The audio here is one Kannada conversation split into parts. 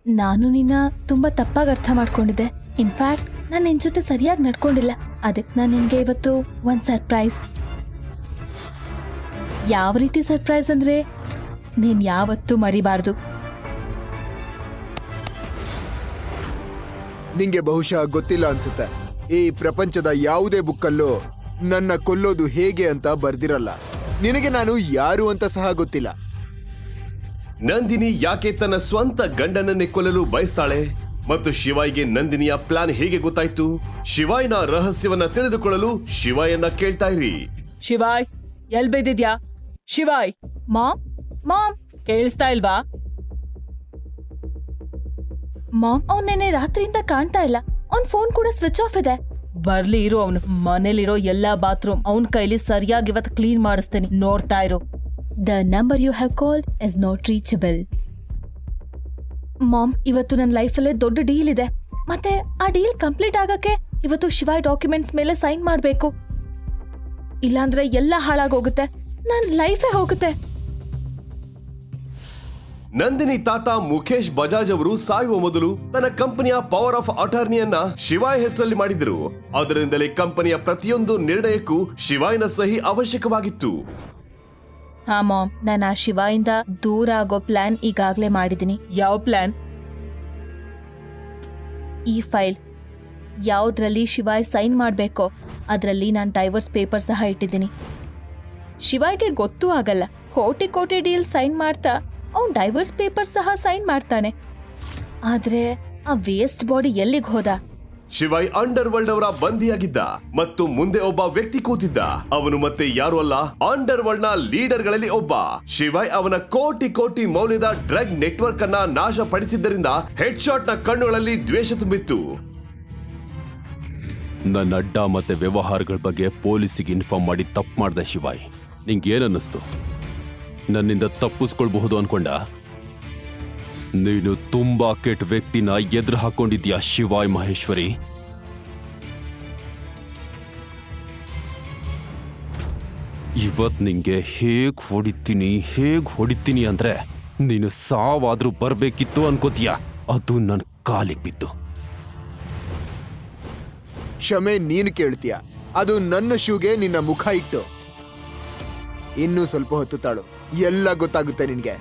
ನಾನು ನಿನ್ನ ತುಂಬಾ ತಪ್ಪಾಗಿ ಅರ್ಥ ಮಾಡ್ಕೊಂಡಿದ್ದೆ. ಇನ್ಫ್ಯಾಕ್ಟ್ ನಾನು ನಿನ್ ಜೊತೆ ಸರಿಯಾಗಿ ನಡ್ಕೊಂಡಿಲ್ಲ. ಅದಕ್ಕೆ ನಾನು ನಿನ್ಗೆ ಇವತ್ತು ಒಂದ್ ಸರ್ಪ್ರೈಸ್. ಯಾವ ರೀತಿ ಸರ್ಪ್ರೈಸ್ ಅಂದ್ರೆ ನೀನ್ ಯಾವತ್ತೂ ಮರಿಬಾರ್ದು. ನಿಂಗೆ ಬಹುಶಃ ಗೊತ್ತಿಲ್ಲ ಅನ್ಸುತ್ತೆ, ಈ ಪ್ರಪಂಚದ ಯಾವುದೇ ಬುಕ್ಕಲ್ಲೂ ನನ್ನ ಕೊಲ್ಲೋದು ಹೇಗೆ ಅಂತ ಬರ್ದಿರಲ್ಲ. ನಿನಗೆ ನಾನು ಯಾರು ಅಂತ ಸಹ ಗೊತ್ತಿಲ್ಲ. ನಂದಿನಿ ಯಾಕೆ ತನ್ನ ಸ್ವಂತ ಗಂಡನನ್ನೇ ಕೊಲ್ಲಲು ಬಯಸ್ತಾಳೆ ಮತ್ತು ಶಿವಾಯ್ಗೆ ನಂದಿನಿಯ ಪ್ಲಾನ್ ಹೇಗೆ ಗೊತ್ತಾಯ್ತು? ಶಿವಾಯ್ನ ರಹಸ್ಯವನ್ನ ತಿಳಿದುಕೊಳ್ಳಲು ಶಿವಾಯನ್ನ ಕೇಳ್ತಾ ಇರಿ. ಶಿವಾಯ್, ಎಲ್ ಬಿದ್ದಿದ್ಯಾ? ಶಿವಾಯ್, ಮಾಮ್ ಮಾಮ್ ಕೇಳಿಸ್ತಾ ಇಲ್ವಾ? ಮಾಮ್, ಅವ್ನ್ ನೆನೆ ರಾತ್ರಿಯಿಂದ ಕಾಣ್ತಾ ಇಲ್ಲ. ಅವ್ನ್ ಫೋನ್ ಕೂಡ ಸ್ವಿಚ್ ಆಫ್ ಇದೆ. ಬರ್ಲಿ ಇರು, ಅವನು ಮನೇಲಿರೋ ಎಲ್ಲಾ ಬಾತ್ರೂಮ್ ಅವನ್ ಕೈಲಿ ಸರಿಯಾಗಿ ಇವತ್ತು ಕ್ಲೀನ್ ಮಾಡಿಸ್ತೇನೆ, ನೋಡ್ತಾ ಇರು. The number you have called is not reachable. Mom, ಇವತ್ತು ನನ್ನ ಲೈಫಲ್ಲೇ ದೊಡ್ಡ ಡೀಲ್ ಇದೆ. ಮತ್ತೆ ಆ ಡೀಲ್ ಕಂಪ್ಲೀಟ್ ಆಗಕ್ಕೆ ಇವತ್ತು ಶಿವಾಯ್ ಡಾಕ್ಯುಮೆಂಟ್ಸ್ ಮೇಲೆ ಸೈನ್ ಮಾಡ್ಬೇಕು. ಇಲ್ಲಾಂದ್ರೆ ಎಲ್ಲ ಹಾಳಾಗೋಗುತ್ತೆ, ನನ್ ಲೈಫೇ ಹೋಗುತ್ತೆ. ನಂದಿನಿ ತಾತ ಮುಖೇಶ್ ಬಜಾಜ್ ಅವರು ಸಾಯುವ ಮೊದಲು ತನ್ನ ಕಂಪನಿಯ ಪವರ್ ಆಫ್ ಅಟಾರ್ನಿಯನ್ನ ಶಿವಾಯ್ ಹೆಸರಲ್ಲಿ ಮಾಡಿದರು. ಅದರಿಂದಲೇ ಕಂಪನಿಯ ಪ್ರತಿಯೊಂದು ನಿರ್ಣಯಕ್ಕೂ ಶಿವಾಯ್ನ ಸಹಿ ಅವಶ್ಯಕವಾಗಿತ್ತು. ಹಾ ಮಾಮ್, ನಾನು ಆ ಶಿವಾಯಿಂದ ದೂರ ಆಗೋ ಪ್ಲಾನ್ ಈಗಾಗ್ಲೇ ಮಾಡಿದೀನಿ. ಯಾವ ಪ್ಲಾನ್? ಈ ಫೈಲ್ ಯಾವ್ದ್ರಲ್ಲಿ ಶಿವಾಯ್ ಸೈನ್ ಮಾಡ್ಬೇಕೋ ಅದ್ರಲ್ಲಿ ನಾನು ಡೈವರ್ಸ್ ಪೇಪರ್ ಸಹ ಇಟ್ಟಿದ್ದೀನಿ. ಶಿವಾಯ್ಗೆ ಗೊತ್ತೂ ಆಗಲ್ಲ. ಕೋಟಿ ಕೋಟಿ ಡೀಲ್ ಸೈನ್ ಮಾಡ್ತಾ ಅವ್ನ್ ಡೈವರ್ಸ್ ಪೇಪರ್ ಸಹ ಸೈನ್ ಮಾಡ್ತಾನೆ. ಆದ್ರೆ ಆ ವೇಸ್ಟ್ ಬಾಡಿ ಎಲ್ಲಿಗೆ ಹೋದ? ಶಿವಾಯ್ ಅಂಡರ್ ವರ್ಲ್ಡ್ ಅವರ ಬಂದಿಯಾಗಿದ್ದ ಮತ್ತು ಮುಂದೆ ಒಬ್ಬ ವ್ಯಕ್ತಿ ಕೂತಿದ್ದ. ಅವನು ಮತ್ತೆ ಯಾರು ಅಲ್ಲ, ಅಂಡರ್ ವರ್ಲ್ಡ್ ನ ಲೀಡರ್ ಗಳಲ್ಲಿ ಒಬ್ಬ. ಶಿವಾಯ್ ಅವನ ಕೋಟಿ ಕೋಟಿ ಮೌಲ್ಯದ ಡ್ರಗ್ ನೆಟ್ವರ್ಕ್ ಅನ್ನ ನಾಶಪಡಿಸಿದ್ದರಿಂದ ಹೆಡ್ ಶಾಟ್ ನ ಕಣ್ಣುಗಳಲ್ಲಿ ದ್ವೇಷ ತುಂಬಿತ್ತು. ನನ್ನ ಅಡ್ಡ ಮತ್ತೆ ವ್ಯವಹಾರಗಳ ಬಗ್ಗೆ ಪೊಲೀಸಿಗೆ ಇನ್ಫಾರ್ಮ್ ಮಾಡಿ ತಪ್ಪು ಮಾಡ್ದೆ ಶಿವಾಯ್. ನಿಂಗೆ ಏನನ್ನಿಸ್ತು? ನನ್ನಿಂದ ತಪ್ಪಿಸ್ಕೊಳ್ಬಹುದು ಅನ್ಕೊಂಡ? ನೀನು ತುಂಬಾ ಕೆಟ್ಟ ವ್ಯಕ್ತಿನ ಎದುರು ಹಾಕೊಂಡಿದ್ಯಾ ಶಿವಾಯ್ ಮಹೇಶ್ವರಿ. ಇವತ್ ನಿಂಗೆ ಹೇಗ್ ಹೊಡಿತೀನಿ ಅಂದ್ರೆ ನೀನು ಸಾವಾದ್ರೂ ಬರ್ಬೇಕಿತ್ತು ಅನ್ಕೋತೀಯ. ಅದು ನನ್ ಕಾಲಿಗೆ ಬಿದ್ದು. ಕ್ಷಮೆ ನೀನು ಕೇಳ್ತೀಯ, ಅದು ನನ್ನ ಶೂಗೆ ನಿನ್ನ ಮುಖ ಇಟ್ಟು. ಇನ್ನೂ ಸ್ವಲ್ಪ ಹೊತ್ತು ತಾಳು, ಎಲ್ಲ ಗೊತ್ತಾಗುತ್ತೆ ನಿನ್ಗೆ.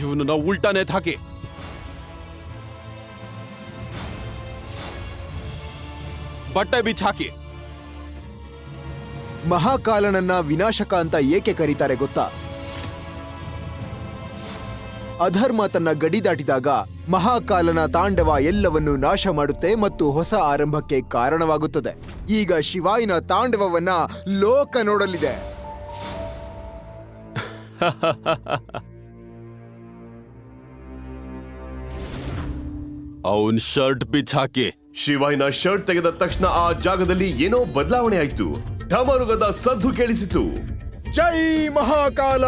ಇವನನ್ನ ಉಲ್ಟಾನೆ ಹಾಕಿ. ಬಟ್ಟೆ ಬಿಚ್ಚ ಹಾಕಿ. ಮಹಾಕಾಲನನ್ನ ವಿನಾಶಕ ಅಂತ ಏಕೆ ಕರೀತಾರೆ ಗೊತ್ತಾ? ಅಧರ್ಮ ತನ್ನ ಗಡಿ ದಾಟಿದಾಗ ಮಹಾಕಾಲನ ತಾಂಡವ ಎಲ್ಲವನ್ನೂ ನಾಶ ಮಾಡುತ್ತೆ ಮತ್ತು ಹೊಸ ಆರಂಭಕ್ಕೆ ಕಾರಣವಾಗುತ್ತದೆ. ಈಗ ಶಿವಾಯಿನ ತಾಂಡವವನ್ನ ಲೋಕ ನೋಡಲಿದೆ. ಅವನ್ ಶರ್ಟ್ ಬಿಚ್ಚ ಹಾಕಿ. ಶಿವಾಯ್ನ ಶರ್ಟ್ ತೆಗೆದ ತಕ್ಷಣ ಆ ಜಾಗದಲ್ಲಿ ಏನೋ ಬದಲಾವಣೆ ಆಯ್ತು. ಢಮರುಗದ ಸದ್ದು ಕೇಳಿಸಿತು. ಜೈ ಮಹಾಕಾಲ!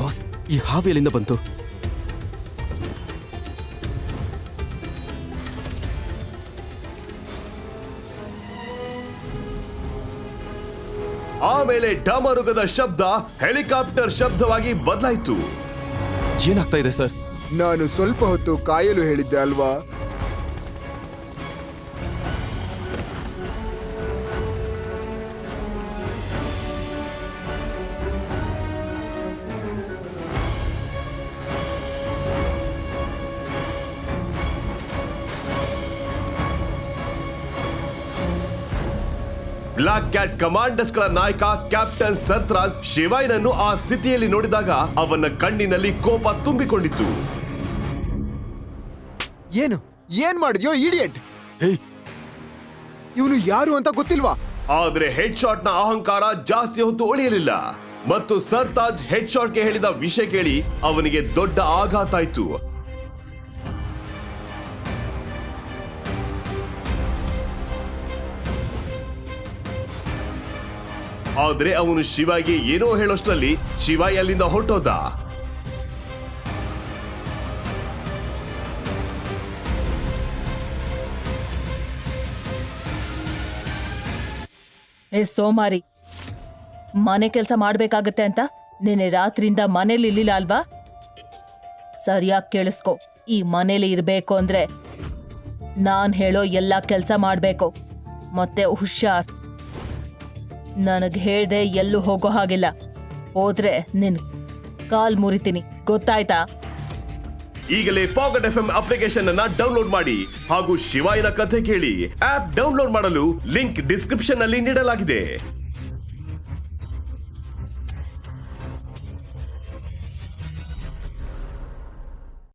ಬಾಸ್, ಈ ಹಾವು ಎಲ್ಲಿಂದ ಬಂತು? ಆಮೇಲೆ ಢಮರುಗದ ಶಬ್ದ ಹೆಲಿಕಾಪ್ಟರ್ ಶಬ್ದವಾಗಿ ಬದಲಾಯಿತು. ಏನಾಗ್ತಾ ಇದೆ ಸರ್? ನಾನು ಸ್ವಲ್ಪ ಹೊತ್ತು ಕಾಯಲು ಹೇಳಿದ್ದೆ ಅಲ್ವಾ? ಬ್ಲಾಕ್ ಕ್ಯಾಟ್ ಕಮಾಂಡರ್ಸ್ ಗಳ ನಾಯಕ ಕ್ಯಾಪ್ಟನ್ ಸರ್ತ್ರಾಜ್ ಶಿವಾಯ್ನನ್ನು ಆ ಸ್ಥಿತಿಯಲ್ಲಿ ನೋಡಿದಾಗ ಅವನ ಕಣ್ಣಿನಲ್ಲಿ ಕೋಪ ತುಂಬಿಕೊಂಡಿತ್ತು. ಏನ್ ಮಾಡಿದ್ಯೋ ಇಡಿಯಟ್? ಹೇಯ್, ಇವನು ಯಾರು ಅಂತ ಗೊತ್ತಿಲ್ವಾ? ಆದ್ರೆ ಹೆಡ್ ಶಾಟ್ ನ ಅಹಂಕಾರ ಜಾಸ್ತಿ ಹೊತ್ತು ಉಳಿಯಲಿಲ್ಲ ಮತ್ತು ಸರ್ತಾಜ್ ಹೆಡ್ ಶಾಟ್ಗೆ ಹೇಳಿದ ವಿಷಯ ಕೇಳಿ ಅವನಿಗೆ ದೊಡ್ಡ ಆಘಾತ ಆಯ್ತು. ಆದ್ರೆ ಅವನು ಶಿವಾಯ್ಗೆ ಏನೋ ಹೇಳೋಷ್ಟರಲ್ಲಿ ಶಿವಾಯ್ ಅಲ್ಲಿಂದ ಹೊರಟೋದ. ಏ ಸೋಮಾರಿ, ಮನೆ ಕೆಲಸ ಮಾಡ್ಬೇಕಾಗತ್ತೆ ಅಂತ ನೆನೆ ರಾತ್ರಿಯಿಂದ ಮನೇಲಿ ಇರ್ಲಿಲ್ಲ ಅಲ್ವಾ? ಸರಿಯಾಗಿ ಕೇಳಿಸ್ಕೊ, ಈ ಮನೇಲಿ ಇರ್ಬೇಕು ಅಂದ್ರೆ ನಾನ್ ಹೇಳೋ ಎಲ್ಲ ಕೆಲಸ ಮಾಡ್ಬೇಕು. ಮತ್ತೆ ಹುಷಾರ್, ನನಗ್ ಹೇಳ್ದೆ ಎಲ್ಲೂ ಹೋಗೋ ಹಾಗಿಲ್ಲ. ಹೋದ್ರೆ ನಿನ್ ಕಾಲ್ ಮುರಿತೀನಿ, ಗೊತ್ತಾಯ್ತಾ? ಈಗಲೇ ಪಾಕೆಟ್ ಎಫ್ಎಂ ಅಪ್ಲಿಕೇಶನ್ ಅನ್ನ ಡೌನ್ಲೋಡ್ ಮಾಡಿ ಹಾಗೂ ಶಿವಾಯಿನ ಕಥೆ ಕೇಳಿ. ಆಪ್ ಡೌನ್ಲೋಡ್ ಮಾಡಲು ಲಿಂಕ್ ಡಿಸ್ಕ್ರಿಪ್ಷನ್ ನಲ್ಲಿ ನೀಡಲಾಗಿದೆ.